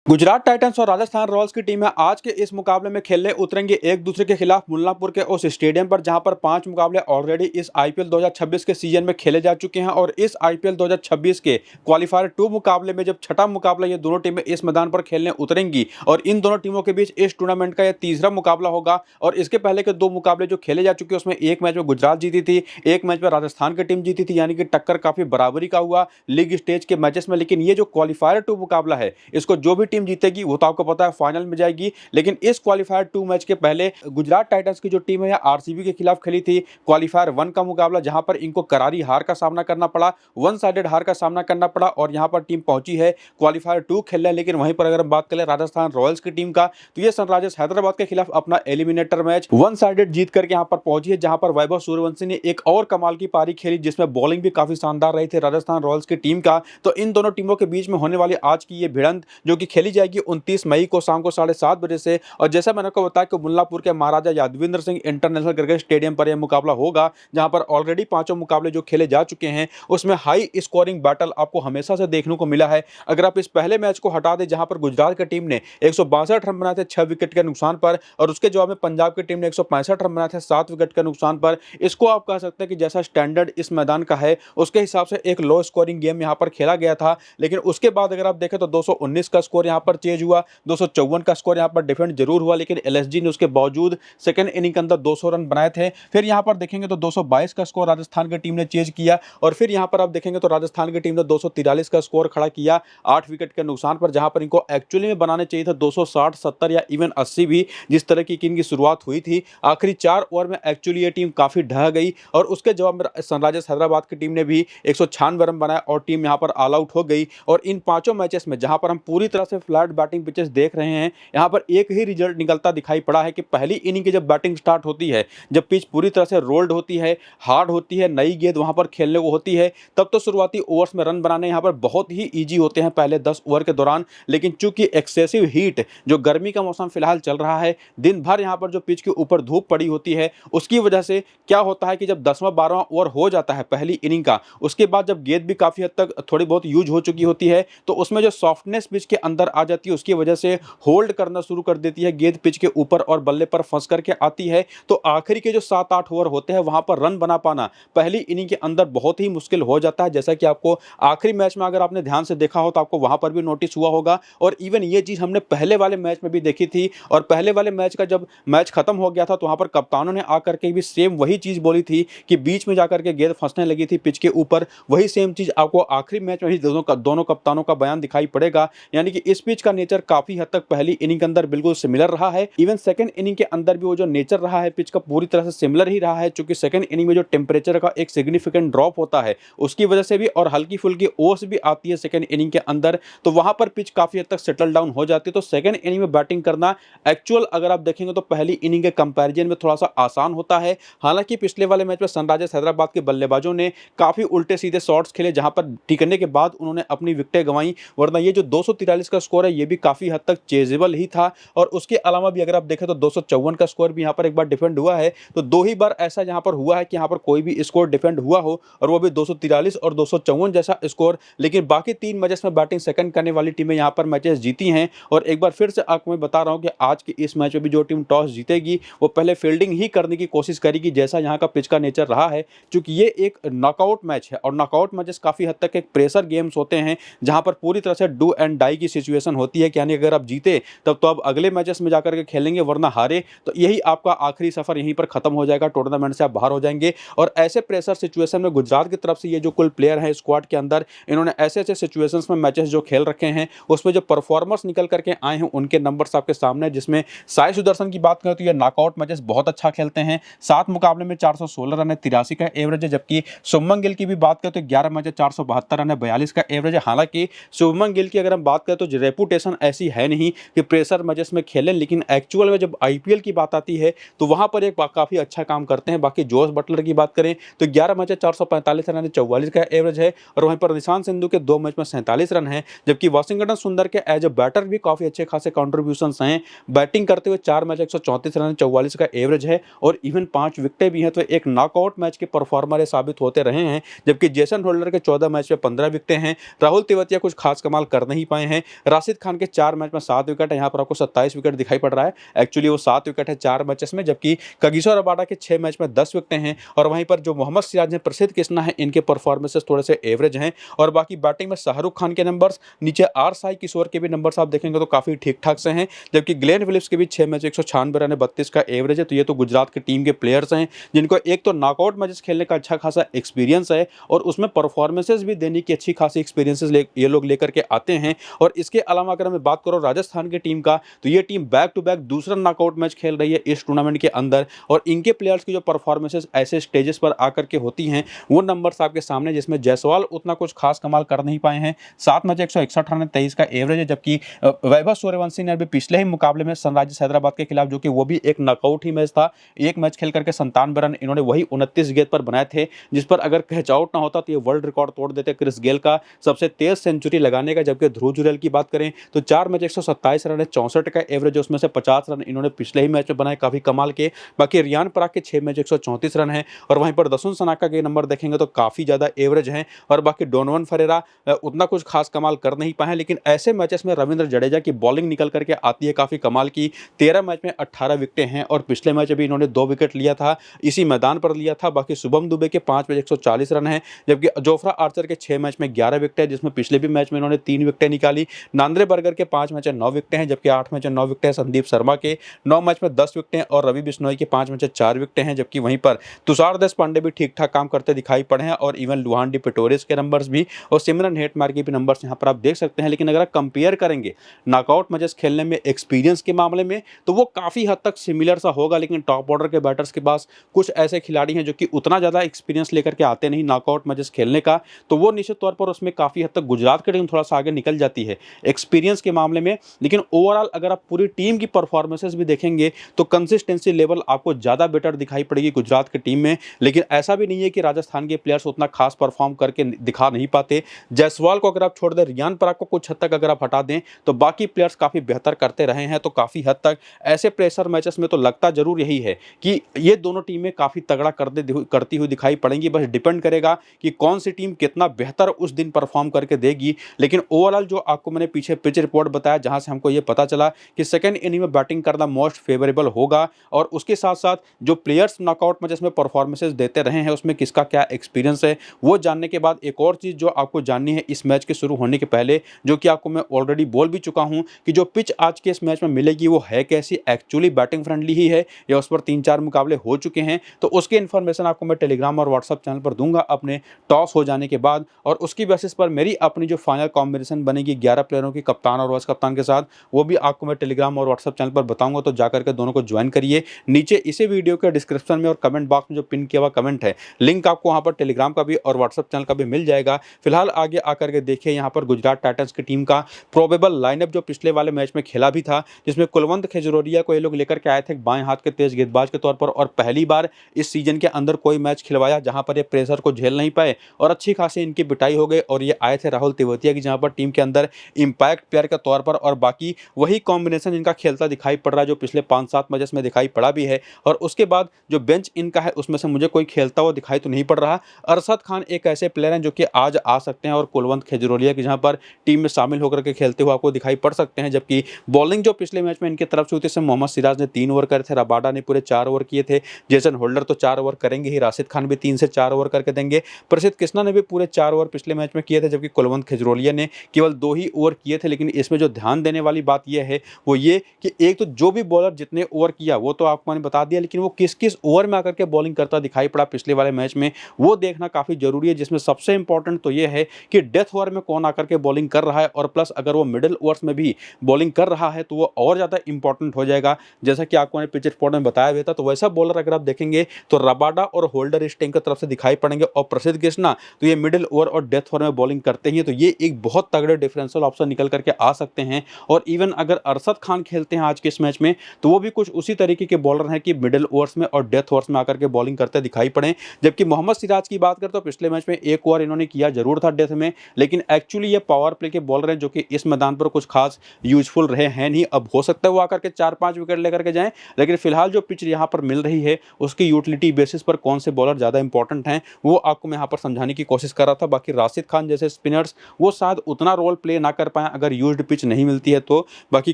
Gujarat Titans और Rajasthan Royals की टीमें आज के इस मुकाबले में खेलने उतरेंगी एक दूसरे के खिलाफ मुल्लांपुर के उस स्टेडियम पर जहां पर 5 मुकाबले ऑलरेडी इस आईपीएल 2026 के सीजन में खेले जा चुके हैं और इस आईपीएल 2026 के क्वालिफायर 2 मुकाबले में जब छठा मुकाबला ये दोनों टीमें इस मैदान पर खेलने उतरेंगी और इन दोनों टीमों के बीच इस टूर्नामेंट का यह तीसरा मुकाबला होगा। और इसके पहले के 2 मुकाबले जो खेले जा चुके हैं उसमें एक मैच में गुजरात जीती थी, एक मैच में राजस्थान की टीम जीती थी, यानी कि टक्कर काफी बराबरी का हुआ लीग स्टेज के मैचेस में। लेकिन ये जो क्वालिफायर 2 मुकाबला है इसको जो भी टीम जीतेगी वो तो आपको पता है फाइनल में जाएगी। लेकिन इस क्वालिफायर 2 मैच के पहले गुजरात टाइटंस की जो टीम है आरसीबी के खिलाफ खेली थी क्वालिफायर 1 का मुकाबला, जहां पर इनको करारी हार का सामना करना पड़ा, वन साइडेड हार का सामना करना पड़ा और यहां पर टीम पहुंची है क्वालिफायर 2 खेलने। लेकिन वहीं पर अगर हम बात करें राजस्थान रॉयल्स की टीम का तो ये सनराइजर्स हैदराबाद के खिलाफ अपना एलिमिनेटर मैच वन साइडेड जीत करके यहां पर पहुंची है, जहां पर वैभव सूर्यवंशी ने एक और कमाल की पारी खेली जिसमें बॉलिंग भी काफी शानदार रही थी राजस्थान रॉयल्स की टीम का। तो इन दोनों टीमों के बीच में होने वाली आज की ये भिड़ंत जो कि खेली जाएगी 29 मई को शाम को 7:30 बजे से। और जैसा मैंने आपको बताया कि मुल्लांपुर के Maharaja Yadavindra Singh international cricket stadium पर यह मुकाबला होगा, जहां पर ऑलरेडी 5 मुकाबले जो खेले जा चुके हैं उसमें हाई स्कोरिंग बैटल आपको हमेशा से देखने को मिला है। अगर आप इस पहले मैच को हटा दें जहां पर गुजरात की टीम ने 162 रन बनाए थे 6 विकेट के नुकसान पर और उसके जवाब में पंजाब की टीम ने 165 रन बनाए थे 7 विकेट के नुकसान पर, इसको आप कह सकते हैं कि जैसा स्टैंडर्ड इस मैदान का है उसके हिसाब से एक लो स्कोरिंग गेम यहां पर खेला गया था। लेकिन उसके बाद अगर आप देखें तो 219 का स्कोर यहां पर चेज हुआ, 254 का स्कोर यहां पर डिफेंड जरूर हुआ, लेकिन एलएसजी ने उसके बावजूद सेकंड इनिंग के अंदर 200 रन बनाए थे। फिर यहां पर देखेंगे तो 222 का स्कोर राजस्थान की टीम ने चेज किया और फिर यहां पर आप देखेंगे तो राजस्थान की टीम ने 243 का स्कोर खड़ा किया 8 विकेट के नुकसान पर, जहां पर इनको एक्चुअली में बनाने चाहिए था 260, 70 या इवन 80 भी, जिस तरह की इनकी शुरुआत हुई थी। आखिरी 4 ओवर में एक्चुअली ये टीम काफी ढह गई और उसके जवाब में सनराइजर्स हैदराबाद की टीम ने भी 196 रन बनाए और टीम यहां पर ऑल आउट हो गई। और इन 5 मैचेस में जहां पर हम पूरी तरह से फ्लैट बैटिंग पिचेस देख रहे हैं, यहां पर एक ही रिजल्ट निकलता दिखाई पड़ा है कि पहली इनिंग की जब बैटिंग स्टार्ट होती है, जब पिच पूरी तरह से रोल्ड होती है, हार्ड होती है, नई गेंद वहां पर खेलने को होती है, तब तो शुरुआती ओवर्स में रन बनाने यहां पर बहुत ही ईजी होते हैं पहले 10 ओवर के दौरान। लेकिन चूंकि एक्सेसिव हीट जो गर्मी का मौसम फिलहाल चल रहा है, दिन भर यहां पर जो पिच के ऊपर धूप पड़ी होती है, उसकी वजह से क्या होता है कि जब 10वां 12वां ओवर हो जाता है पहली इनिंग का, उसके बाद जब गेंद भी काफी हद तक थोड़ी बहुत यूज हो चुकी होती है तो उसमें जो सॉफ्टनेस पिच के अंदर आ जाती है उसकी वजह से होल्ड करना शुरू कर देती है, गेंद पिच के ऊपर और बल्ले पर फंस करके आती है। तो आखिरी के जो 7-8 ओवर होते हैं वहां पर रन बना पाना पहली इनिंग के अंदर बहुत ही मुश्किल हो जाता है, जैसा कि आपको आखिरी मैच में अगर आपने ध्यान से देखा हो तो आपको वहां पर भी नोटिस हुआ होगा। और इवन ये चीज हमने पहले वाले मैच में भी देखी थी और पहले वाले मैच का जब मैच खत्म हो गया था तो वहां पर कप्तानों ने आकर के भी सेम वही चीज बोली थी कि बीच में जाकर के गेंद फंसने लगी थी पिच के ऊपर। वही सेम चीज आपको आखिरी मैच में भी दोनों कप्तानों का बयान दिखाई पड़ेगा, यानी कि इस पिच का नेचर काफी हद तक पहली इनिंग के अंदर बिल्कुल सिमिलर रहा है। इवन सेकंड इनिंग के अंदर भी वो जो नेचर रहा है पिच का पूरी तरह से सिमिलर ही रहा है, क्योंकि सेकंड इनिंग में जो टेम्परेचर का एक सिग्निफिकेंट ड्रॉप होता है उसकी वजह से भी और हल्की फुल्की ओस भी आती है सेकंड इनिंग के अंदर, तो वहां पर पिच काफी हद तक सेटल डाउन हो जाती है। तो सेकंड इनिंग में बैटिंग करना एक्चुअल अगर आप देखेंगे तो पहली इनिंग के कंपैरिजन में थोड़ा सा आसान होता है। हालांकि पिछले वाले मैच में सनराइजर्स हैदराबाद के बल्लेबाजों ने काफी उल्टे सीधे शॉट्स खेले जहां पर टिकने के बाद उन्होंने अपनी विकेटें गंवाई, वरना ये जो 243 का स्कोर है ये भी काफी हद तक चेजेबल ही था। और उसके अलावा भी अगर आप देखें तो 254 का स्कोर भी यहां पर एक बार डिफेंड हुआ है, तो 2 ही बार ऐसा यहां पर हुआ है कि यहां पर कोई भी स्कोर डिफेंड हुआ हो और वो भी 243 और 254 जैसा स्कोर। लेकिन बाकी 3 मैचेस में बैटिंग सेकंड करने वाली टीमें यहां पर मैचेस जीती हैं। और एक बार फिर से आपको मैं बता रहा हूं कि आज के इस मैच में भी जो टीम टॉस जीतेगी वो पहले फील्डिंग ही करने की कोशिश करेगी, जैसा यहां का पिच का नेचर रहा है। क्योंकि ये एक नॉकआउट मैच है और नॉकआउट मैचेस काफी हद तक एक प्रेशर गेम्स होते हैं जहां पर पूरी तरह से डू एंड डाई की सिचुएशन होती है, यानी अगर आप जीते तब तो आप अगले मैचेस में जाकर के खेलेंगे, वरना हारे तो यही आपका आखिरी सफर यहीं पर खत्म हो जाएगा, टूर्नामेंट से आप बाहर हो जाएंगे। और ऐसे प्रेशर सिचुएशन में गुजरात की तरफ से ये जो कुल प्लेयर हैं स्क्वाड के अंदर, इन्होंने ऐसे ऐसे सिचुएशंस में मैचेस जो खेल रखे हैं उसमें जो परफॉर्मर्स निकल करके आए हैं उनके नंबर्स आपके सामने, जिसमें साई सुदर्शन की बात करें तो ये नॉकआउट मैचेस बहुत अच्छा खेलते हैं। 7 मुकाबले में 416 रन है, 83 का एवरेज है। जबकि शुभमन गिल की भी बात करें तो 11 मैच 472 रन है, 42 का एवरेज है। हालांकि शुभमन गिल की अगर हम बात करें तो रेपुटेशन ऐसी है नहीं कि प्रेशर मैचेस में खेलें, लेकिन एक्चुअल में जब आईपीएल की बात आती है तो वहां पर एक काफी अच्छा काम करते हैं। बाकी जोस बटलर की बात करें तो 11 मैच 445 रन है, 44 का एवरेज है। और वहीं पर निशांत सिंधु के 2 मैच में 47 रन है। जबकि वाशिंगटन सुंदर के एज ए बैटर भी काफी अच्छे खासे कॉन्ट्रीब्यूशन हैं, बैटिंग करते हुए 4 मैच 134 रन, 44 का एवरेज है और इवन 5 विकेटें भी हैं, तो एक नॉकआउट मैच के परफॉर्मर साबित होते रहे हैं। जबकि जेसन होल्डर के 14 मैच में 15 विकेटें हैं। राहुल तेवतिया कुछ खास कमाल कर नहीं पाए हैं। राशिद खान के 4 मैच में 7 विकेट है, यहाँ पर आपको 27 विकेट दिखाई पड़ रहा है। एक्चुअली वो 7 विकेट है 4 मैचेस में, जबकि कगिसो रबाडा के 6 मैच में 10 विकेटें हैं। और वहीं पर जो मोहम्मद सिराज हैं, प्रसिद्ध कृष्णा है, इनके परफॉर्मेंसेस थोड़े से एवरेज हैं। और बाकी बैटिंग में शाहरुख खान के नंबर्स, नीचे आर साई किशोर के भी नंबर्स आप देखेंगे तो काफ़ी ठीक-ठाक से हैं। जबकि ग्लेन फिलिप्स के भी 6 मैच 196 रन है, 32 का एवरेज है। तो ये तो गुजरात की टीम के प्लेयर्स हैं जिनको एक तो नॉकआउट मैचेस खेलने का अच्छा खासा एक्सपीरियंस है और उसमें परफॉर्मेंसेस भी देने की अच्छी खासी एक्सपीरियंसेस ये लोग लेकर के आते हैं। और इसके अलावा अगर मैं बात करूँ राजस्थान की टीम का, तो ये टीम बैक टू बैक दूसरा नॉकआउट मैच खेल रही है इस टूर्नामेंट के अंदर। और इनके प्लेयर्स की जो परफॉर्मेंसेस ऐसे स्टेजेस पर आकर के होती हैं, वो नंबर्स आपके सामने, जिसमें जायसवाल उतना कुछ खास कमाल कर नहीं पाए हैं। 7 मैच 161 रन, 23 का एवरेज है। जबकि वैभव सूर्यवंशी ने अभी पिछले ही मुकाबले में सनराइजर्स हैदराबाद के खिलाफ, जो कि वो भी एक नॉकआउट ही मैच था, एक मैच खेल करके 97 रन इन्होंने वही 29 गेंद पर बनाए थे, जिस पर अगर कैच आउट ना होता तो ये वर्ल्ड रिकॉर्ड तोड़ देते क्रिस गेल का सबसे तेज सेंचुरी लगाने का। जबकि ध्रुव जुरैल की बात करें तो 4 मैच 127 रन है, 64 का एवरेज है, उसमें से 50 रन इन्होंने पिछले ही मैच में बनाए, काफी कमाल के। बाकी रियान पराग के 6 मैच 134 रन है। और वहीं पर दसुन सनाका के नंबर देखेंगे तो काफी ज्यादा एवरेज हैं। और बाकी डोनोवन फरेरा उतना कुछ खास कमाल कर नहीं पाए, लेकिन ऐसे मैचेस में रविंद्र जडेजा की बॉलिंग निकल करके आती है काफी कमाल की। 13 मैच में 18 विकेटें हैं और पिछले मैच अभी इन्होंने 2 विकेट लिया था, इसी मैदान पर लिया था। बाकी शुभम दुबे के 5 मैच 140 रन है, जबकि जोफ्रा आर्चर के 6 मैच में 11 विकेट है, जिसमें पिछले भी मैच में इन्होंने 3 विकेटें निकाली। नांद्रे बर्गर के 5 मैच 9 विकेटें हैं, जबकि 8 मैच 9 विकेटें हैं। संदीप शर्मा के 9 मैच में 10 विकेटें और रवि बिश्नोई के 5 मैच 4 विकेटें हैं। जबकि वहीं पर तुषार देशपांडे भी ठीक ठाक काम करते दिखाई पड़े हैं और इवन लुहान डी पिटोरिस के नंबर्स भी और सिमरन हेटमायर के भी नंबर्स यहाँ पर आप देख सकते हैं। लेकिन अगर आप कंपेयर करेंगे नॉकआउट मैचेस खेलने में एक्सपीरियंस के मामले में, तो वो काफ़ी हद तक सिमिलर सा होगा। लेकिन टॉप ऑर्डर के बैटर्स के पास कुछ ऐसे खिलाड़ी हैं जो कि उतना ज़्यादा एक्सपीरियंस लेकर के आते नहीं नॉकआउट मैचेस खेलने का, तो वो निश्चित तौर पर उसमें काफ़ी हद तक गुजरात की टीम थोड़ा सा आगे निकल जाती है एक्सपीरियंस के मामले में। लेकिन ओवरऑल अगर आप पूरी टीम की परफॉर्मेंसेस भी देखेंगे तो कंसिस्टेंसी लेवल आपको ज़्यादा बेटर दिखाई पड़ेगी गुजरात की टीम में। लेकिन ऐसा भी नहीं है कि राजस्थान के प्लेयर्स उतना खास परफॉर्म करके दिखा नहीं पाते। जायसवाल को अगर आप छोड़ दें, रियान पराग को कुछ हद तक अगर आप हटा दें, तो बाकी प्लेयर्स काफ़ी बेहतर करते रहे हैं। तो काफ़ी हद तक ऐसे प्रेशर मैचेस में तो लगता जरूर यही है कि ये दोनों टीमें काफ़ी तगड़ा करती हुई दिखाई पड़ेंगी। बस डिपेंड करेगा कि कौन सी टीम कितना बेहतर उस दिन परफॉर्म करके देगी। लेकिन ओवरऑल जो आपको मैंने पीछे पिच रिपोर्ट बताया, जहां से हमको ये पता चला कि सेकंड इनिंग में बैटिंग करना मोस्ट फेवरेबल होगा, और उसके साथ साथ जो प्लेयर्स नॉकआउट मैचेस में परफॉर्मेंसेस देते रहे हैं उसमें किसका क्या एक्सपीरियंस है, वो जानने के बाद एक और चीज़ जो आपको जाननी है इस मैच के शुरू होने के पहले, जो कि आपको मैं ऑलरेडी बोल भी चुका हूं कि जो पिच आज के इस मैच में मिलेगी वो है कैसी, एक्चुअली बैटिंग फ्रेंडली ही है या उस पर 3-4 मुकाबले हो चुके हैं। तो उसकी इन्फॉर्मेशन आपको मैं टेलीग्राम और व्हाट्सअप चैनल पर दूंगा अपने टॉस हो जाने के बाद, और उसकी बेसिस पर मेरी अपनी जो फाइनल कॉम्बिनेशन बनेगी 11 प्लेयरों की कप्तान और वाइस कप्तान के साथ, वो भी आपको मैं टेलीग्राम और व्हाट्सअप चैनल पर बताऊंगा। तो जाकर के दोनों को ज्वाइन करिए। नीचे इसी वीडियो के डिस्क्रिप्शन में और कमेंट बॉक्स में जो पिन किया हुआ कमेंट है, लिंक आपको वहां पर टेलीग्राम का भी और व्हाट्सअप चैनल का भी मिल जाएगा। फिलहाल आगे आकर के देखिए यहाँ पर गुजरात टाइटंस की टीम का प्रोबेबल लाइनअप जो पिछले वाले मैच में खेला भी था, जिसमें कुलवंत खेजरोरिया को ये लोग लेकर के आए थे बाएं हाथ के तेज गेंदबाज के तौर पर, और पहली बार इस सीजन के अंदर कोई मैच खिलवाया जहां पर ये प्रेशर को झेल नहीं पाए और अच्छी खासी इनकी पिटाई हो गई। और ये आए थे राहुल तेवतिया की, जहां पर टीम के अंदर इंपैक्ट प्लेयर के तौर पर, और बाकी वही कॉम्बिनेशन इनका खेलता दिखाई पड़ रहा है जो पिछले 5-7 मैचेस में दिखाई पड़ा भी है। और उसके बाद जो बेंच इनका है उसमें से मुझे कोई खेलता हुआ दिखाई तो नहीं पड़ रहा। अरशद खान एक ऐसे प्लेयर हैं जो कि आज आ सकते हैं, और कुलवंत खेजरोलिया की जहां पर टीम में शामिल होकर के खेलते हुए आपको दिखाई पड़ सकते हैं। जबकि बॉलिंग जो पिछले मैच में इनकी तरफ से हुई थी, मोहम्मद सिराज ने 3 ओवर करे थे, रबाडा ने पूरे 4 ओवर किए थे, जेसन होल्डर तो 4 ओवर करेंगे ही, राशिद खान भी 3 से 4 ओवर करके देंगे, प्रसिद्ध कृष्णा ने भी पूरे 4 ओवर पिछले मैच में किए थे, जबकि कुलवंत खेजरोलिया ने केवल 2 ही ओवर किए थे। लेकिन इसमें जो ध्यान देने वाली बात यह है वो ये कि एक तो जो भी बॉलर जितने ओवर किया वो तो आपको मैंने बता दिया, लेकिन वो किस किस ओवर में आकर के बॉलिंग करता दिखाई पड़ा पिछले वाले मैच में, वो देखना काफी जरूरी है। जिसमें सबसे इंपॉर्टेंट तो ये है कि डेथ ओवर में कौन आकर के बॉलिंग कर रहा है, और प्लस अगर वो मिडिल ओवर्स में भी बॉलिंग कर रहा है तो वो और ज्यादा इंपॉर्टेंट हो जाएगा। जैसा कि आपको मैंने पिच रिपोर्ट में बताया हुआ था, तो वैसा बॉलर अगर आप देखेंगे तो रबाडा और होल्डर इस टीम की तरफ से दिखाई पड़ेंगे, और प्रसिद्ध कृष्णा तो ये मिडिल ओवर और डेथ ओवर में बॉलिंग करते हैं। तो ये एक बहुत तगड़े डिफरेंशियल ऑप्शन निकल करके आ सकते हैं। और इवन अगर अरशद खान खेलते हैं आज के इस मैच में, तो वो भी कुछ उसी तरीके के बॉलर हैं कि मिडिल ओवर्स में और डेथ ओवर्स में आकर के बॉलिंग करते दिखाई पड़े। जबकि मोहम्मद सिराज की बात करें तो पिछले मैच में 1 ओवर इन्होंने किया जरूर था डेथ में, लेकिन एक्चुअली ये पावर प्ले के बॉलर हैं जो कि इस मैदान पर कुछ खास यूजफुल रहे हैं नहीं। अब हो सकता है वो आकर के 4-5 विकेट लेकर के जाएं, लेकिन फिलहाल जो पिच यहाँ पर मिल रही है उसकी यूटिलिटी बेसिस पर कौन से बॉलर ज्यादा इंपॉर्टेंट हैं वो आपको मैं यहाँ पर समझाने की कोशिश कर रहा था। बाकी राशिद खान जैसे स्पिनर्स वो शायद उतना रोल प्ले ना कर पाए पाए अगर यूज्ड पिच नहीं मिलती है तो। बाकी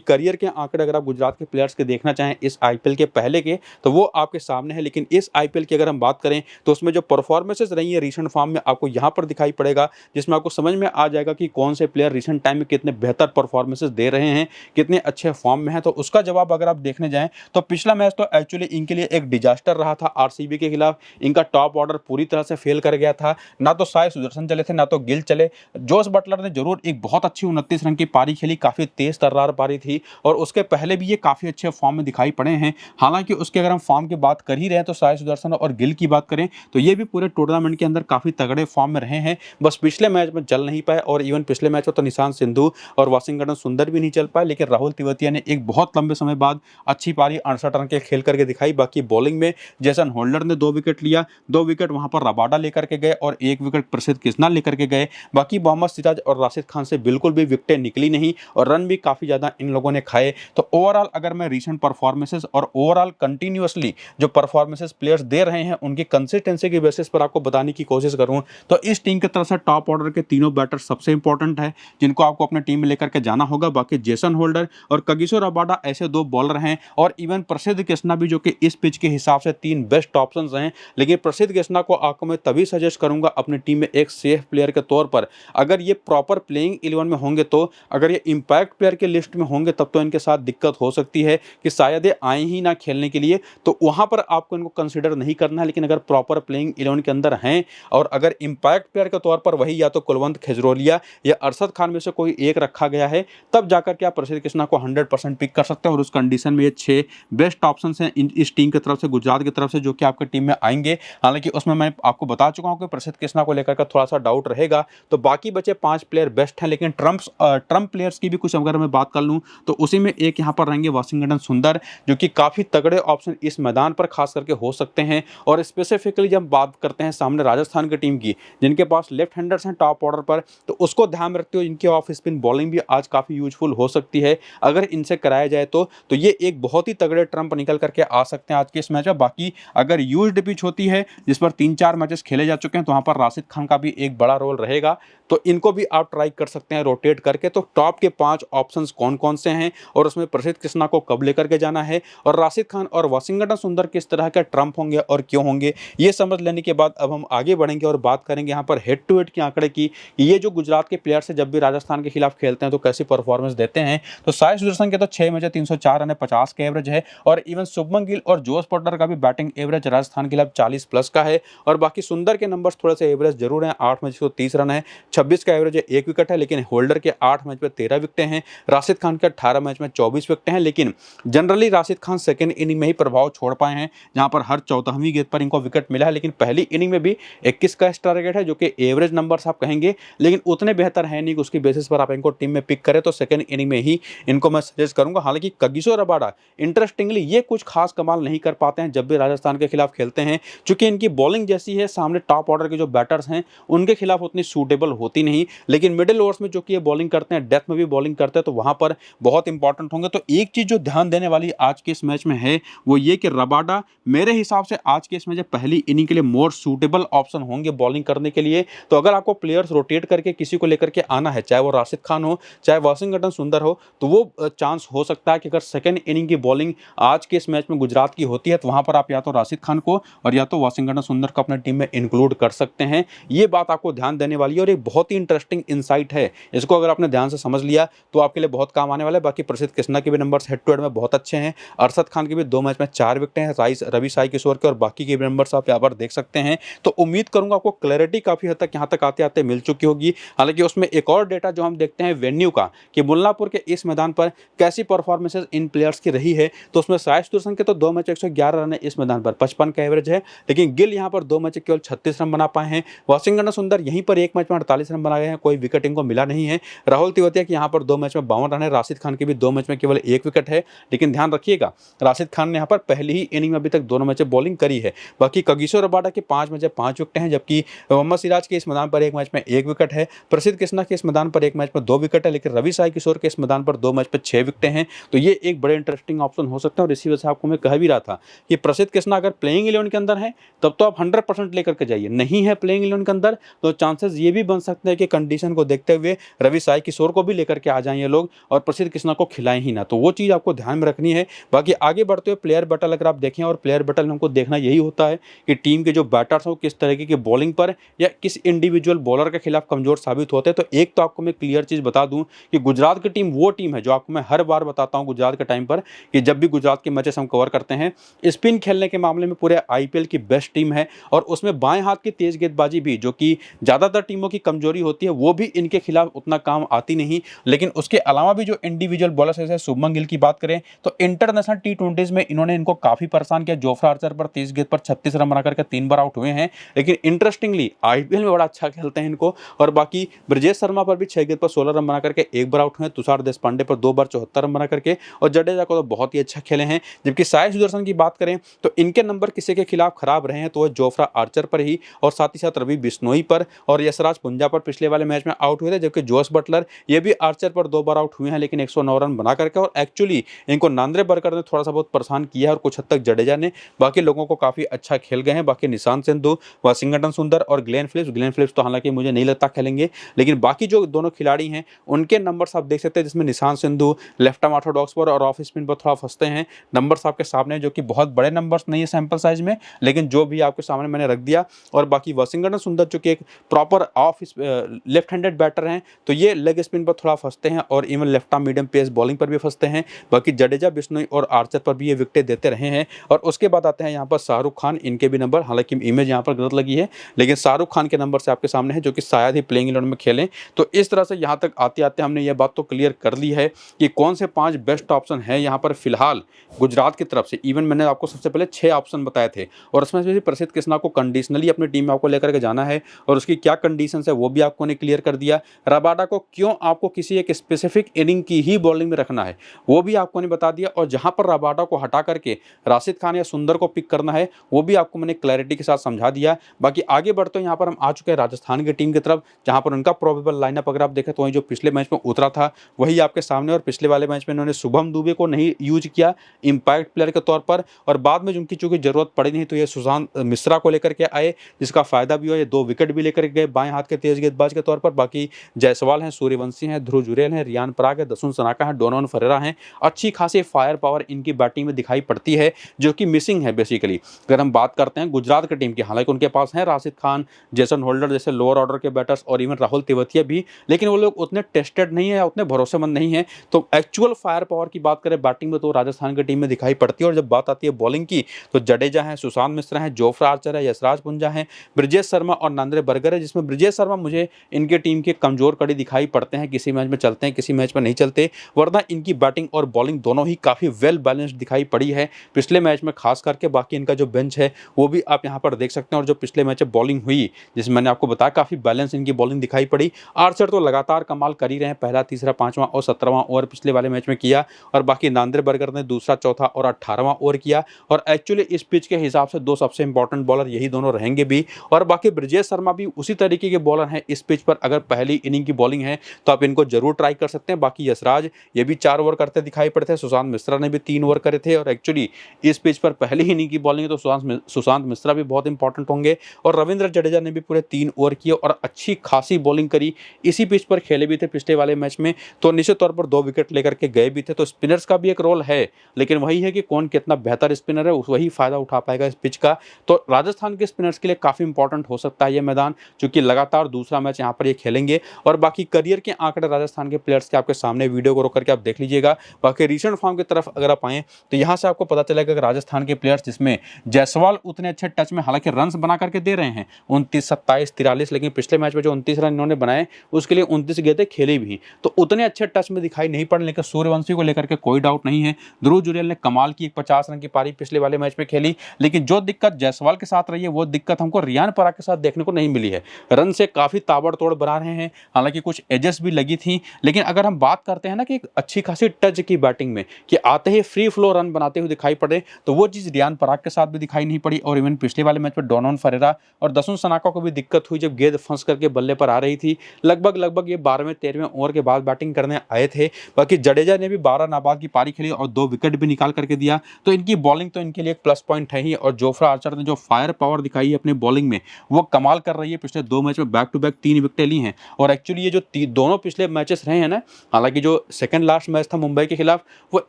करियर के आंकड़े अगर आप गुजरात के प्लेयर्स के देखना चाहें इस आईपीएल के पहले के, तो वो आपके सामने है। लेकिन इस आईपीएल की अगर हम बात करें तो उसमें जो परफॉर्मेंसेस रही है रीसेंट फॉर्म में आपको यहाँ पर दिखाई पड़ेगा, जिसमें आपको समझ में आ जाएगा कि कौन से प्लेयर रीसेंट टाइम में कितने बेहतर परफॉर्मेंसेस दे रहे हैं, कितने अच्छे फॉर्म में हैं। तो उसका जवाब अगर आप देखने जाएं तो पिछला मैच तो एक्चुअली इनके लिए एक डिजास्टर रहा था आरसीबी के खिलाफ। इनका टॉप ऑर्डर पूरी तरह से फेल कर गया था, ना तो साई सुदर्शन चले थे ना तो गिल चले। जोस बटलर ने जरूर एक बहुत अच्छी 29 रन की पारी खेली, काफी तेज तर्रार पारी थी, और उसके पहले भी ये काफी अच्छे फॉर्म में दिखाई पड़े हैं। हालांकि उसके अगर हम फॉर्म की बात कर ही रहे हैं तो साई सुदर्शन और गिल की बात करें तो ये भी पूरे टूर्नामेंट के अंदर काफी तगड़े फॉर्म में रहे हैं, बस पिछले मैच में चल नहीं पाए। और इवन पिछले मैच में तो निशांत सिंधु और वाशिंगटन सुंदर भी नहीं चल पाए, लेकिन राहुल तिवतिया ने एक बहुत लंबे समय बाद अच्छी पारी 68 रन के खेल करके दिखाई। बाकी बॉलिंग में जेसन होल्डर ने 2 विकेट लिया, 2 विकेट वहां पर रबाडा लेकर के गए और 1 विकेट प्रसिद्ध कृष्णा लेकर के गए। बाकी मोहम्मद सिराज और राशिद खान से बिल्कुल भी विकेटें निकली नहीं और रन भी काफी ज्यादा इन लोगों ने खाए। तो ओवरऑल अगर मैं रीसेंट परफॉर्मेंसेस और ओवरऑल कंटिन्यूअसली जो परफॉर्मेंसेस प्लेयर्स दे रहे हैं उनकी कंसिस्टेंसी के बेसिस पर आपको बताने की कोशिश करूं तो इस टीम की तरफ से टॉप ऑर्डर के तीनों बैटर सबसे इंपॉर्टेंट है, जिनको आपको अपने टीम में लेकर के जाना होगा। बाकी जेसन होल्डर और कगिसो रबाडा ऐसे 2 बॉलर हैं, और इवन प्रसिद्ध कृष्णा भी, जो कि इस पिच के हिसाब से 3 बेस्ट ऑप्शंस हैं। लेकिन प्रसिद्ध कृष्णा को आपको मैं तभी सजेस्ट करूंगा अपनी टीम में एक सेफ प्लेयर के तौर पर अगर ये प्रॉपर प्लेइंग 11 में होंगे। तो अगर ये इंपैक्ट प्लेयर के लिस्ट में होंगे तब तो इनके साथ दिक्कत हो सकती है कि शायद ये आए ही ना खेलने के लिए, तो वहां पर आपको इनको कंसीडर नहीं करना है। लेकिन अगर प्रॉपर प्लेइंग 11 के अंदर हैं और अगर इंपैक्ट प्लेयर के तौर पर वही या तो कुलवंत खेजरोलिया या अरशद खान में से कोई एक रखा गया है, तब जाकर के आप प्रसिद्ध कृष्णा को 100% पिक कर सकते हैं। और उस कंडीशन में ये 6 बेस्ट ऑप्शन हैं इस टीम की तरफ से, गुजरात की तरफ से, जो कि आपकी टीम में आएंगे। हालांकि उसमें मैं आपको बता चुका हूं कि प्रसिद्ध कृष्णा को लेकर का थोड़ा सा डाउट रहेगा। तो बाकी बचे 5 प्लेयर बेस्ट हैं। लेकिन ट्रम्प प्लेयर्स की भी कुछ अगर मैं बात कर लूं तो उसी में एक यहाँ पर रहेंगे वाशिंगटन सुंदर, जो कि काफी तगड़े ऑप्शन इस मैदान पर खास करके हो सकते हैं। और स्पेसिफिकली जब बात करते हैं सामने राजस्थान की टीम की, जिनके पास लेफ्ट हैंडर्स हैं टॉप ऑर्डर पर, तो उसको ध्यान में रखते हुए इनकी ऑफ स्पिन बॉलिंग भी आज काफी यूजफुल हो सकती है अगर इनसे कराया जाए तो ये एक बहुत ही तगड़े ट्रम्प निकल करके आ सकते हैं आज के इस मैच में। बाकी अगर यूज्ड पिच होती है जिस पर 3-4 मैचेस खेले जा चुके हैं तो वहां पर राशिद खान का भी एक बड़ा रोल रहेगा, तो इनको भी आप ट्राई कर सकते हैं रोटेट करके। तो टॉप के 5 ऑप्शंस कौन कौन से हैं और उसमें प्रसिद्ध कृष्णा को कब लेकर के जाना है और राशिद खान और वाशिंगटन सुंदर किस तरह के ट्रम्प होंगे और क्यों होंगे, ये समझ लेने के बाद अब हम आगे बढ़ेंगे और बात करेंगे यहाँ पर हेड टू हेड के आंकड़े की। ये जो गुजरात के प्लेयर्स जब भी राजस्थान के खिलाफ खेलते हैं तो कैसी परफॉर्मेंस देते हैं। तो साई सुदर्शन के तो 6 मैच 304 रन है, 50 का एवरेज है। और इवन शुभमन गिल और जोस बटलर का भी बैटिंग एवरेज राजस्थान के खिलाफ 40+ का है। और बाकी सुंदर के नंबर्स थोड़े से एवरेज जरूर हैं, 8 मैच 130 रन है, 26 का एवरेज है, 1 विकेट है। लेकिन होल्डर के 8 मैच में 13 विकेटें हैं, राशिद खान के 18 मैच में 24 विकेटें हैं। लेकिन generally Rashid Khan second inning में ही प्रभाव छोड़ पाए हैं, जहां पर हर 14वीं गेंद पर इनको विकेट मिला है। लेकिन पहली इनिंग में भी 21 का टारगेट है, जो कि एवरेज नंबर्स आप कहेंगे, लेकिन उतने बेहतर है नहीं। उसकी बेसिस पर आप इनको टीम में पिक करें तो सेकंड इनिंग में ही इनको मैं सजेस्ट करूंगा। हालांकि कगिसो रबाडा इंटरेस्टिंगली ये कुछ खास कमाल नहीं कर पाते हैं जब भी राजस्थान के खिलाफ खेलते हैं, क्योंकि इनकी बॉलिंग जैसी है सामने टॉप ऑर्डर के जो बैटर्स हैं उनके खिलाफ उतनी सूटेबल होती नहीं। लेकिन मिडिल ओवर्स में जो कि ये बॉलिंग करते हैं, डेथ में भी बॉलिंग करते हैं, तो वहां पर बहुत इंपॉर्टेंट होंगे। तो एक चीज जो ध्यान देने वाली आज के इस मैच में है वो ये कि रबाडा मेरे हिसाब से आज के इस मैच पहली इनिंग के लिए मोर सूटेबल ऑप्शन होंगे बॉलिंग करने के लिए। तो अगर आपको प्लेयर्स रोटेट करके किसी को लेकर के आना है, चाहे वो राशिद खान हो चाहे वाशिंगटन सुंदर हो, तो वो चांस हो सकता है कि अगर सेकंड इनिंग की बॉलिंग आज के इस मैच में गुजरात की होती है तो वहां पर आप या तो राशिद खान को और या तो वाशिंगटन सुंदर को अपने टीम में इंक्लूड कर सकते हैं। ये बात आपको ध्यान देने वाली है और एक बहुत ही इंटरेस्टिंग इनसाइट है। इसको अगर आपने ध्यान से समझ लिया तो आपके लिए बहुत काम आने वाला है। बाकी प्रसिद्ध कृष्णा के भी नंबर्स हेड टू हेड में बहुत अच्छे हैं, अरशद खान के भी 2 मैच में 4 विकेटें हैं, रवि साई किशोर के और बाकी के भी नंबर्स आप यहाँ पर देख सकते हैं। तो उम्मीद करूंगा आपको क्लैरिटी काफी हद तक यहाँ तक आते आते मिल चुकी होगी। हालांकि उसमें एक और डेटा जो हम देखते हैं वेन्यू का, कि मुल्लापुर के इस मैदान पर कैसी परफॉर्मेंसेस इन प्लेयर्स की रही है, तो उसमें साई सुदर्शन के तो 2 मैच 111 रन है इस मैदान पर, 55 का एवरेज है। लेकिन गिल यहाँ पर 2 मैच केवल 36 रन बना पाए हैं। वाशिंगटन सुंदर यहीं पर 1 मैच में 48 रन बना गए हैं, कोई विकेट इनको मिला नहीं है। राहुल तिवतिया की यहाँ पर 2 मैच में 52 रन है, राशिद खान की भी 2 मैच में केवल 1 विकेट है। लेकिन ध्यान रखिएगा राशिद खान ने यहाँ पर पहली ही इनिंग में अभी तक दोनों मैच बॉलिंग करी है। बाकी कगिसो रबाडा के 5 मैच 5 विकेट हैं, जबकि मोहम्मद सिराज के इस मैदान पर 1 मैच में 1 विकेट है, प्रसिद्ध कृष्णा के इस मैदान पर 1 मैच में 2 विकेट है। लेकिन रवि साई किशोर के इस मैदान पर 2 मैच पर 6 विकेटें हैं। तो ये एक बड़े इंटरेस्टिंग ऑप्शन हो सकता है। और इसी वजह से आपको मैं कह भी रहा था कि प्रसिद्ध कृष्णा अगर प्लेइंग 11 के अंदर है तब तो आप 100% लेकर के जाइए, नहीं है प्लेइंग 11 के अंदर तो चांसेस ये भी बन सकते सकते हैं कि कंडीशन को देखते हुए रवि साई किशोर को भी लेकर के आ जाएं ये लोग और प्रसिद्ध कृष्णा को खिलाएं ही ना, तो वो चीज़ आपको ध्यान में रखनी है। बाकी आगे बढ़ते हुए प्लेयर बैटल अगर आप देखें, और प्लेयर बैटल में हमको देखना यही होता है कि टीम के जो बैटर्स हैं वो किस तरीके की बॉलिंग पर या किस इंडिविजुअल बॉलर के खिलाफ कमजोर साबित होते हैं। तो एक तो आपको मैं क्लियर चीज़ बता दूं कि गुजरात की टीम वो टीम है जो आपको मैं हर बार बताता हूं गुजरात के टाइम पर कि जब भी गुजरात के मैचेस हम कवर करते हैं, स्पिन खेलने के मामले में पूरे आईपीएल की बेस्ट टीम है। और उसमें बाएं हाथ की तेज गेंदबाजी भी, जो कि ज़्यादातर टीमों की कमजोरी होती है, वो भी इनके खिलाफ उतना काम आती नहीं। लेकिन उसके अलावा भी जो इंडिविजुअल बॉलर्स जैसे शुभमन गिल की बात करें तो इंटरनेशनल टी20 में इन्होंने इनको काफी परेशान किया। जोफ्रा आर्चर पर 30 गेंद पर 36 रन बनाकर के 3 बार आउट हुए हैं। लेकिन इंटरेस्टिंगली आईपीएल में बड़ा अच्छा खेलते हैं इनको। और बाकी ब्रजेश शर्मा पर भी 6 गेंद पर 16 रन बना करके 1 बार आउट हुए। तुषार देशपांडे पर 2 बार 74 रन बना करके, और जडेजा को तो बहुत ही अच्छा खेले हैं। जबकि साई सुदर्शन की बात करें तो इनके नंबर किसी के खिलाफ खराब रहे हैं तो वह जोफ्रा आर्चर पर ही, और साथ ही साथ रवि बिश्नोई पर और यशराज पुंजा पर पिछले वाले मैच में आउट हुए थे। जबकि जोस बटलर ये भी आर्चर पर 2 बार आउट हुए हैं लेकिन 109 रन बना करके। और एक्चुअली इनको नांद्रे बरकर ने थोड़ा सा बहुत परेशान किया है और कुछ हद तक जडेजा ने। बाकी लोगों को काफी अच्छा खेल गए हैं। बाकी निशांत सिंधु, वाशिंगटन सुंदर और ग्लेन फिलिप्स तो हालांकि मुझे नहीं लगता खेलेंगे, लेकिन बाकी जो दोनों खिलाड़ी हैं उनके नंबर्स आप देख सकते हैं, जिसमें Nishant Sindhu left arm Orthodox पर और ऑफ स्पिन पर थोड़ा फंसते हैं। नंबर्स आपके सामने, जो कि बहुत बड़े नंबर्स नहीं है सैंपल साइज में, लेकिन जो भी आपके सामने मैंने रख दिया। और बाकी वाशिंगटन सुंदर जो कि एक proper of left handed batter हैं, तो ये लेग स्पिन पर थोड़ा फंसते हैं और even left arm medium pace bowling पर भी फंसते हैं। बाकी जडेजा, बिश्नोई और आर्चर पर भी ये विकेट देते रहे हैं। और उसके बाद आते हैं यहाँ पर शाहरुख खान, इनके भी नंबर, हालांकि इमेज यहाँ पर गलत लगी है, लेकिन शाहरुख खान के नंबर से आपके सामने है, जो कि शायद ही प्लेइंग इलेवन में खेलें। तो इस तरह से यहाँ तक आते आते हमने ये बात तो क्लियर कर ली है कि कौन से 5 बेस्ट ऑप्शन है यहाँ पर फिलहाल गुजरात की तरफ से। इवन मैंने आपको सबसे पहले 6 ऑप्शन बताए थे, और उसमें से प्रसिद्ध कृष्णा को कंडीशनली अपनी टीम में आपको लेकर के जाना है, और उसकी क्या कंडीशन है वो भी आपको ने क्लियर कर दिया। रबाडा को क्यों आपको किसी एक स्पेसिफिक इनिंग की ही बॉलिंग में रखना है वो भी आपको ने बता दिया, और जहां पर रबाडा को हटा करके राशिद खान या सुंदर को पिक करना है वो भी आपको मैंने क्लैरिटी के साथ समझा दिया। बाकी आगे बढ़ते हैं, यहाँ पर हम आ चुके हैं राजस्थान की टीम की तरफ, जहां पर उनका प्रोबेबल लाइनअप अगर आप देखें तो वही जो पिछले मैच में उतरा था वही आपके सामने। और पिछले वाले मैच में इन्होंने शुभम दुबे को नहीं यूज किया इंपैक्ट प्लेयर के तौर पर, और बाद में उनकी चूंकि जरूरत पड़ी नहीं तो ये सुशांत मिश्रा को लेकर के आए, जिसका फायदा भी हुआ, ये 2 विकेट भी लेकर गए बाएं हाथ के तेज गेंदबाज के तौर पर। बाकी जायसवाल हैं, सूर्यवंशी हैं, ध्रुव जुरेल हैं, रियान पराग है, दसुन सनाका है, डोनोवन फरेरा हैं। अच्छी खासी फायर पावर इनकी बैटिंग में दिखाई पड़ती है, जो कि मिसिंग है बेसिकली अगर हम बात करते हैं गुजरात की टीम की। हालांकि उनके पास हैं राशिद खान, जेसन होल्डर जैसे लोअर ऑर्डर के बैटर्स, और इवन राहुल तेवतिया भी, लेकिन वो लोग उतने टेस्टेड नहीं है, उतने भरोसेमंद नहीं है। तो एक्चुअल फायर पावर की बात करें बैटिंग में तो राजस्थान की टीम में दिखाई पड़ती है। और जब बात आती है बॉलिंग की तो जडेजा है, सुशांत मिश्रा है, जोफ्रा आर्चर है, यशराज पुंजा है, ब्रजेश शर्मा और नांद्रे बरगर है, जिसमें ब्रजेश शर्मा मुझे इनके टीम के कमजोर कड़ी दिखाई पड़ते हैं, किसी मैच में चलते हैं किसी मैच में नहीं चलते, वरना इनकी बैटिंग और बॉलिंग दोनों ही काफी वेल बैलेंस्ड दिखाई पड़ी है पिछले मैच में खास करके। बाकी इनका जो बेंच है वो भी आप यहाँ पर देख सकते हैं, और जो पिछले मैच में बॉलिंग हुई जिसमें मैंने आपको बताया काफी बैलेंस इनकी बॉलिंग दिखाई पड़ी। आर्चर तो लगातार कमाल कर ही रहे हैं, पहला, तीसरा, 5वां और 17वां ओवर पिछले वाले मैच में किया, और बाकी नांद्रे बरगर ने दूसरा, चौथा और 18वां ओवर किया। और एक्चुअली इस पिच के हिसाब से 2 सबसे इंपॉर्टेंट बॉलर यही दोनों रहेंगे भी। और बाकी ब्रजेश शर्मा भी उसी तरीके के बॉलर हैं इस पिच पर, अगर पहली इनिंग की बॉलिंग है तो आप इनको जरूर ट्राई कर सकते हैं। बाकी यशराज ये भी 4 ओवर करते दिखाई पड़ते हैं, सुशांत मिश्रा ने भी 3 ओवर करे थे, और एक्चुअली इस पिच पर पहली इनिंग की बॉलिंग है तो सुशांत मिश्रा भी बहुत इंपॉर्टेंट होंगे। और रविंद्र जडेजा ने भी पूरे 3 ओवर किए और अच्छी खासी बॉलिंग करी, इसी पिच पर खेले भी थे पिछले वाले मैच में, तो निश्चित तौर पर 2 विकेट लेकर के गए भी थे। तो स्पिनर्स का भी एक रोल है, लेकिन वही है कि कौन कितना बेहतर स्पिनर है वही फायदा उठा पाएगा इस पिच का। तो राजस्थान के स्पिनर्स के लिए काफी इंपॉर्टेंट हो सकता है ये मैदान, क्योंकि लगातार दूसरा मैच यहाँ पर ये खेलेंगे। और बाकी करियर के आंकड़े राजस्थान के प्लेयर्स के आपके सामने वीडियो को रोक करके आप देख लीजिएगा। बाकी रिसेंट फॉर्म की तरफ अगर आप आए तो यहाँ से आपको पता चलेगा कि राजस्थान के प्लेयर्स, जिसमें जायसवाल उतने अच्छे टच में हालांकि रन बना करके दे रहे हैं 29, 27, 43, लेकिन पिछले मैच में जो 29 रन इन्होंने बनाए उसके लिए 29 गेंदें खेली भी, तो उतने अच्छे टच में दिखाई नहीं पड़े। लेकिन सूर्यवंशी को लेकर के कोई डाउट नहीं है, ध्रुव जुरेल ने कमाल की 50 रन की पारी पिछले वाले मैच में खेली, लेकिन जो दिक्कत जायसवाल के साथ रही है वो दिक्कत हमको रियान पराग के साथ देखने को नहीं मिली है। रन से काफी ताबड़तोड़ बना रहे हैं, हालांकि कुछ एजेस भी लगी थी, लेकिन अगर हम बात करते हैं ना कि एक अच्छी खासी टच की बैटिंग में कि आते ही फ्री फ्लो रन बनाते हुए दिखाई पड़े, तो वो चीज रियान पराग के साथ भी दिखाई नहीं पड़ी। और इवन पिछले वाले मैच में डोनोवन फरेरा और दसुन सनाका को भी दिक्कत हुई जब गेंद फंस करके बल्ले पर आ रही थी। लगभग ये 12वें 13वें ओवर के बाद बैटिंग करने आए थे। बाकी जडेजा ने भी 12 नाबाद की पारी खेली और 2 विकेट भी निकाल करके दिया, तो इनकी बॉलिंग तो इनके लिए एक प्लस पॉइंट है ही। और जोफ्रा आर्चर ने जो फायर पावर दिखाई है अपनी बॉलिंग में वो कमाल कर रही है, पिछले 2 मैच में बैक टू बैक बैक 3 विकेटें ली हैं। और एक्चुअली ये जो दोनों पिछले मैचेस रहे हैं ना, हालांकि जो सेकंड लास्ट मैच था मुंबई के खिलाफ वो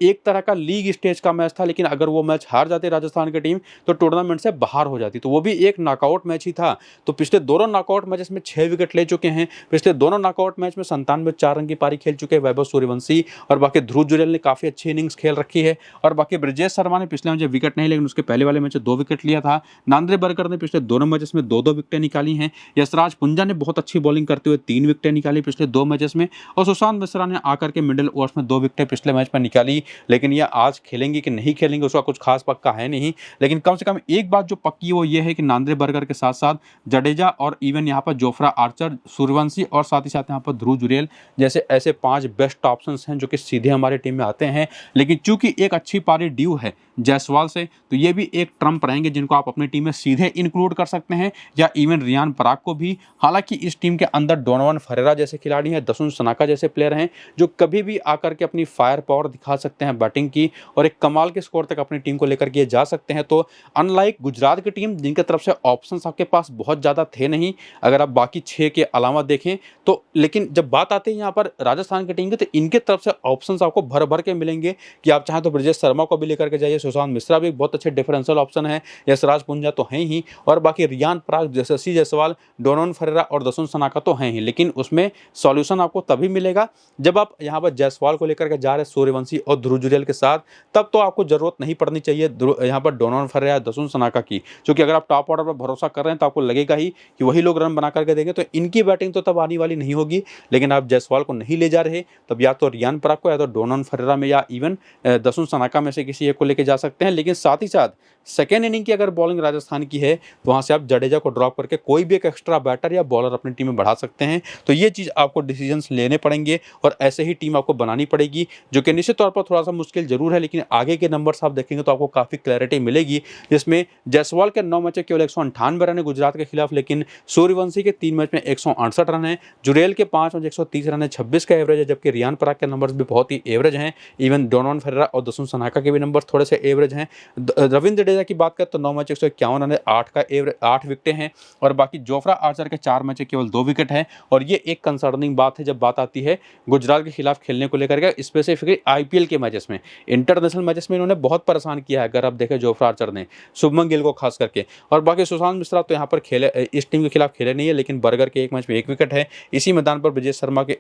एक तरह का लीग स्टेज का मैच था, लेकिन अगर वो मैच हार जाती राजस्थान की टीम तो टूर्नामेंट से बाहर हो जाती, तो वो भी एक नॉकआउट मैच ही था। तो पिछले दोनों नॉकआउट मैचेस में 6 विकेट ले चुके हैं। पिछले दोनों नॉकआउट मैच में 97 4 रन की पारी खेल चुके हैं वैभव सूर्यवंशी, और बाकी ध्रुव जुरेल ने काफी अच्छी इनिंग्स खेल रखी है। और बाकी ब्रिजेश शर्मा ने पिछले मैच विकेट नहीं, लेकिन उसके पहले वाले मैच में 2 विकेट लिया था। नांद्रे बरकर ने पिछले दोनों मैचेस में 2-2 विकेटें निकाली हैं। यशराज पुंजा ने बहुत अच्छी बॉलिंग करते हुए 3 विकेटें निकाली पिछले 2 मैचेस में, और सुशांत मिश्रा ने आकर के मिडिल ओवर्स में 2 विकेटें पिछले मैच में निकाली। लेकिन ये आज खेलेंगे कि नहीं खेलेंगे उसका कुछ खास पक्का है नहीं, लेकिन कम से कम एक बात जो पक्की है वो ये है कि नांद्रे बरकर के साथ साथ जडेजा और इवन यहाँ पर जोफ्रा आर्चर, सूर्यवंशी और साथ ही साथ यहाँ पर ध्रुव जुरेल जैसे ऐसे 5 बेस्ट ऑप्शंस हैं जो कि सीधे हमारी टीम में आते हैं। लेकिन चूंकि एक अच्छी पारी ड्यू है जायसवाल से, तो ये भी एक ट्रम्प रहेंगे जिनको आप अपनी टीम में सीधे इंक्लूड कर सकते हैं, या इवन रियान पराग को भी। हालांकि इस टीम के अंदर डोनोवन फरेरा जैसे खिलाड़ी हैं, दसुन सनाका जैसे प्लेयर हैं जो कभी भी आकर के अपनी फायर पावर दिखा सकते हैं बैटिंग की, और एक कमाल के स्कोर तक अपनी टीम को लेकर के जा सकते हैं। तो अनलाइक गुजरात की टीम जिनकी तरफ से ऑप्शंस आपके पास बहुत ज़्यादा थे नहीं, अगर आप बाकी 6 के अलावा देखें तो, लेकिन जब बात आती है यहाँ पर राजस्थान की टीम की, तो इनके तरफ से ऑप्शंस आपको भर भर के मिलेंगे कि आप चाहें तो ब्रिजेश शर्मा को भी लेकर के जाइए, सुशांत मिश्रा भी बहुत अच्छे डिफरेंशियल ऑप्शन है, यशराज पुंजा तो हैं ही, और बाकी रियान पराग, यशस्वी जायसवाल, डोनोवन फरेरा और दसुन सनाका तो हैं ही। लेकिन उसमें सॉल्यूशन आपको तभी मिलेगा जब आप यहाँ पर जायसवाल को लेकर के जा रहे सूर्यवंशी और ध्रुव जुरेल के साथ, तब तो आपको जरूरत नहीं पड़नी चाहिए यहाँ पर डोनोवन फरेरा, दसुन सनाका की, क्योंकि अगर आप टॉप ऑर्डर पर भरोसा कर रहे हैं तो आपको लगेगा ही कि वही लोग रन बना करके देंगे, तो इनकी बैटिंग तो तब आने वाली नहीं होगी। लेकिन आप जायसवाल को नहीं ले जा रहे, तब या तो रियान पराग को या तो डोनोवन फरेरा में या इवन दसुन सनाका में से किसी एक को लेकर जा सकते हैं। लेकिन साथ ही साथ सेकेंड इनिंग की अगर बॉलिंग राजस्थान की है तो वहां से आप जडेजा को ड्रॉप करके कोई भी एक एक्स्ट्रा बैटर या बॉलर अपनी टीम में बढ़ा सकते हैं। तो ये चीज़ आपको डिसीजंस लेने पड़ेंगे और ऐसे ही टीम आपको बनानी पड़ेगी, जो कि निश्चित तौर पर थोड़ा सा मुश्किल जरूर है, लेकिन आगे के नंबर्स आप देखेंगे तो आपको काफ़ी क्लैरिटी मिलेगी, जिसमें जायसवाल के 9 मैच केवल 198 रन है गुजरात के खिलाफ, लेकिन सूर्यवंशी के 3 मैच में 168 रन है, जुरेल के 5 मैच 130 रन है, 26 का एवरेज है, जबकि रियान पराग के नंबर्स भी बहुत ही एवरेज हैं। इवन डोनोवन फरेरा और दसुन सनाका के भी नंबर थोड़े से एवरेज हैं। रविंद्र जडेजा की बात करें तो 9 मैच 151 रन है, 8 विकेटें हैं, और बाकी जोफ्रा आर्चर के 4 मैच केवल 2 विकेट हैं। और ये एक कंसर्निंग बात है जब बात आती है गुजरात के खिलाफ खेलने को लेकर के, स्पेसिफिकली आईपीएल के मैचेस में। इंटरनेशनल मैचेस में इन्होंने बहुत परेशान किया है, अगर आप देखें जोफ्रा आर्चर ने, शुभमन गिल को खास करके, और बाकी सुशांत मिश्रा तो यहाँ पर खेले, इस टीम के खिलाफ खेले नहीं है, लेकिन बर्गर के एक मैच में 1 विकेट है। इसी मैदान पर ब्रिजेश शर्मा के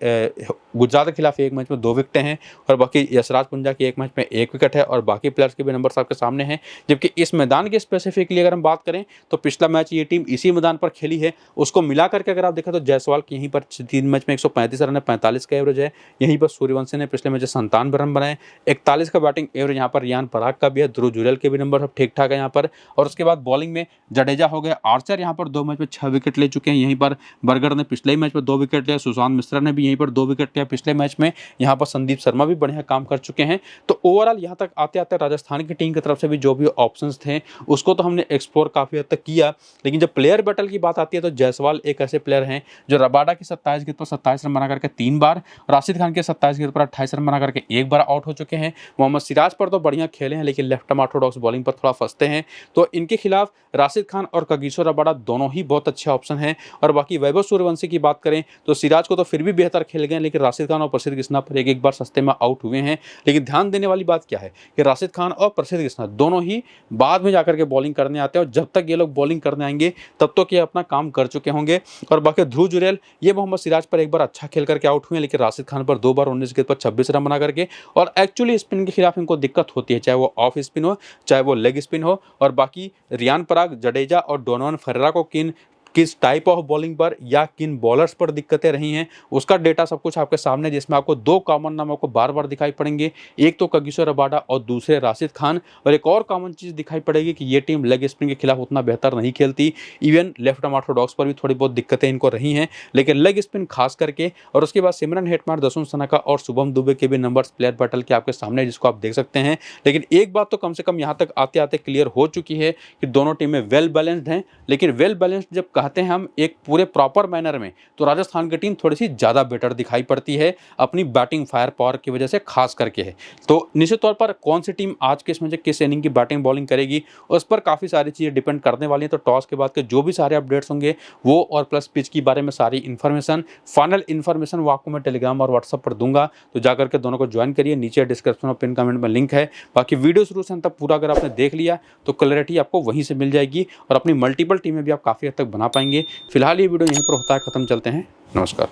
गुजरात के खिलाफ एक मैच में 2 विकेटें हैं, और बाकी यशराज पुंजा की एक मैच में 1 विकेट है, और बाकी प्लेयर्स के भी नंबर आपके सामने हैं। जबकि इस मैदान के स्पेसिफिकली अगर हम बात करें तो पिछला मैच ये टीम इसी मैदान पर खेली है, उसको मिला करके अगर आप देखें तो जायसवाल की यहीं पर 3 मैच में 135 रन है, 45 का एवरेज है। यहीं पर सूर्यवंशी ने पिछले मैच 97 रन बनाए, 41 का बैटिंग एवरेज यहाँ पर रियान पराग का भी है, ध्रुव जुरेल के भी नंबर सब ठीक ठाक है यहाँ पर। और उसके बाद बॉलिंग में जडेजा हो गया, आर्चर यहाँ पर 2 मैच में 6 विकेट ले चुके हैं, यहीं पर बर्गर ने पिछले मैच में 2 विकेट लिया, सुशांत मिश्रा ने भी यहीं पर 2 विकेट लिया पिछले मैच में, यहाँ पर संदीप शर्मा भी बढ़िया काम कर चुके हैं। तो ओवरऑल यहाँ तक आते आते राजस्थान की टीम की तरफ से भी जो भी ऑप्शंस थे उसको तो हमने एक्सप्लोर काफी हद तक किया। लेकिन जब प्लेयर बैटल की बात आती है तो जायसवाल एक ऐसे प्लेयर हैं जो रबाडा की 27 गेंद पर 27 रन बना करके 3 बार, राशिद खान के 27 गेंद पर 28 रन बना करके 1 बार आउट हो चुके हैं। मोहम्मद सिराज पर तो बढ़िया खेले हैं, लेकिन लेफ्ट आर्म ऑर्थोडॉक्स बॉलिंग पर थोड़ा फंसते हैं। तो इनके खिलाफ राशिद खान और कगिसो रबाडा दोनों ही बहुत अच्छे ऑप्शन हैं। और बाकी वैभव सूर्यवंशी की बात करें तो सिराज को तो फिर भी बेहतर खेल गए, लेकिन राशिद खान और प्रसिद्ध कृष्णा पर एक बार सस्ते में आउट हुए हैं। लेकिन ध्यान देने वाली बात क्या है कि राशिद खान और प्रसिद्ध कृष्णा दोनों ही बाद में जाकर के बॉलिंग करने आते हैं, और जब तक ये लोग बॉलिंग करने आएंगे तब तो ये अपना काम कर चुके होंगे। और बाकी ध्रुव जुरेल ये मोहम्मद सिराज पर एक बार अच्छा खेल करके आउट हुए, लेकिन राशिद खान पर 2 बार 19 गेंद पर 26 रन बना करके। और एक्चुअली स्पिन के खिलाफ इनको दिक्कत होती है, चाहे वो ऑफ स्पिन हो चाहे वो लेग स्पिन हो। और बाकी रियान पराग, जडेजा और डोनोवन फरेरा को किस टाइप ऑफ बॉलिंग पर या किन बॉलर्स पर दिक्कतें रही हैं उसका डेटा सब कुछ आपके सामने, जिसमें आपको 2 कॉमन नाम आपको बार बार दिखाई पड़ेंगे, एक तो कगिसो रबाडा और दूसरे राशिद खान। और एक और कॉमन चीज़ दिखाई पड़ेगी कि ये टीम लेग स्पिन के खिलाफ उतना बेहतर नहीं खेलती, इवन लेफ्ट आर्म ऑर्थोडॉक्स पर भी थोड़ी बहुत दिक्कतें इनको रही हैं, लेकिन लेग स्पिन खास करके। और उसके बाद सिमरन हेटमायर, दसुन सनाका और शुभम दुबे के भी नंबर्स प्लेयर बैटल के आपके सामने, जिसको आप देख सकते हैं। लेकिन एक बात तो कम से कम यहाँ तक आते आते क्लियर हो चुकी है कि दोनों टीमें वेल बैलेंस्ड हैं। लेकिन वेल बैलेंस्ड जब कहा चाहते हैं हम एक पूरे प्रॉपर मैनर में, तो राजस्थान की टीम थोड़ी सी ज़्यादा बेटर दिखाई पड़ती है अपनी बैटिंग फायर पावर की वजह से, खास करके है। तो निश्चित तौर पर कौन सी टीम आज के इसमें किस इनिंग की बैटिंग बॉलिंग करेगी उस पर काफ़ी सारी चीज़ें डिपेंड करने वाली हैं। तो टॉस के बाद के जो भी सारे अपडेट्स होंगे वो और प्लस पिच के बारे में सारी इन्फॉर्मेशन, फाइनल इन्फॉर्मेशन वो आपको मैं टेलीग्राम और व्हाट्सअप पर दूंगा। तो जाकर के दोनों को ज्वाइन करिए, नीचे डिस्क्रिप्शन और पिन कमेंट में लिंक है। बाकी वीडियो शुरू से अंत तक पूरा अगर आपने देख लिया तो क्लैरिटी आपको वहीं से मिल जाएगी और अपनी मल्टीपल टीमें भी आप काफ़ी हद तक बना पाएंगे। फिलहाल ये वीडियो यहीं पर होता है ख़त्म। चलते हैं, नमस्कार।